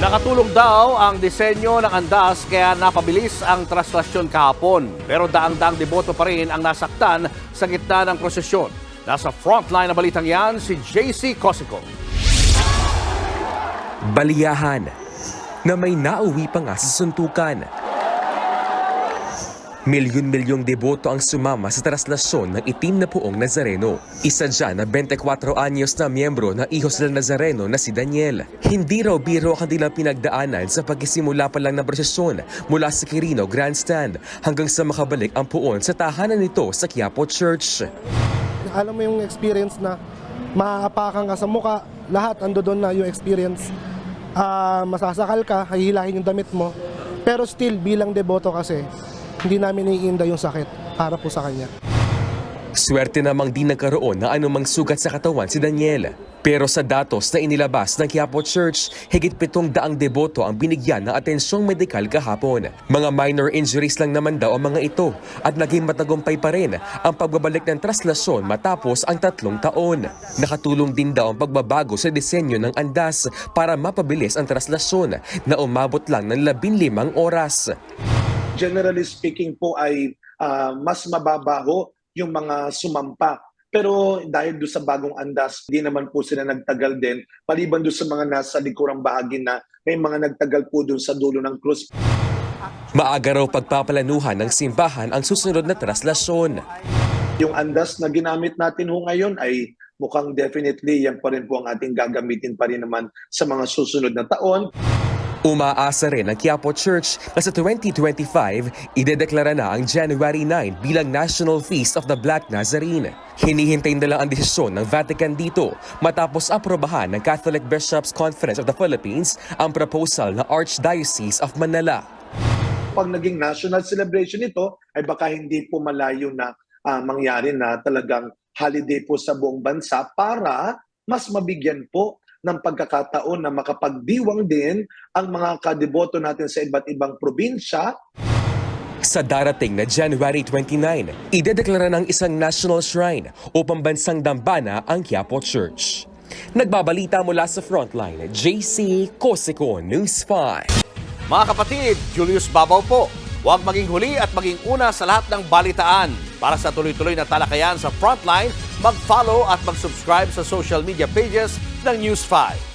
Nakatulong daw ang disenyo ng andas kaya napabilis ang traslasyon kahapon. Pero daang-daang deboto pa rin ang nasaktan sa gitna ng prosesyon. Nasa frontline na balitang yan si JC Cosico. Baliyahan na may nauwi pa nga sa suntukan. Milyon-milyong deboto ang sumama sa traslasyon ng itim na puong Nazareno. Isa dyan na 24 anyos na miyembro ng Hijos del Nazareno na si Daniel. Hindi raw biro ang kanilang pinagdaanan sa pagsisimula pa lang ng prosesyon mula sa Quirino Grandstand hanggang sa makabalik ang puon sa tahanan nito sa Quiapo Church. Alam mo yung experience na maaapakan ka sa muka, lahat ando doon na yung experience. Masasakal ka, hihilahin yung damit mo, pero still bilang deboto kasi, hindi namin naiinda yung sakit para po sa kanya. Swerte namang di nagkaroon ng anumang sugat sa katawan si Daniel. Pero sa datos na inilabas ng Quiapo Church, higit 700 deboto ang binigyan ng atensyong medikal kahapon. Mga minor injuries lang naman daw ang mga ito at naging matagumpay pa rin ang pagbabalik ng traslasyon matapos ang 3 taon. Nakatulong din daw ang pagbabago sa disenyo ng andas para mapabilis ang traslasyon na umabot lang ng 15 oras. Generally speaking po ay mas mababaho yung mga sumampa. Pero dahil doon sa bagong andas, hindi naman po sila nagtagal din. Maliban doon sa mga nasa likurang bahagi na may mga nagtagal po doon sa dulo ng krus. Maaga raw pagpapalanuhan ng simbahan ang susunod na traslasyon. Yung andas na ginamit natin ho ngayon ay mukhang definitely yan pa rin po ang ating gagamitin pa rin naman sa mga susunod na taon. Umaasa rin ang Quiapo Church na sa 2025, idedeklara na ang January 9 bilang National Feast of the Black Nazarene. Hinihintay na lang ang desisyon ng Vatican dito matapos aprobahan ng Catholic Bishops' Conference of the Philippines ang proposal ng Archdiocese of Manila. Pag naging national celebration ito, ay baka hindi po malayo na mangyari na talagang holiday po sa buong bansa para mas mabigyan po ng pagkakataon na makapagdiwang din ang mga kadeboto natin sa iba't ibang probinsya. Sa darating na January 29, idedeklara ng isang national shrine o pambansang dambana ang Quiapo Church. Nagbabalita mula sa Frontline, JC Cosico, News 5. Mga kapatid, Julius Babaw po. Huwag maging huli at maging una sa lahat ng balitaan. Para sa tuloy-tuloy na talakayan sa Frontline, mag-follow at mag-subscribe sa social media pages ng News 5.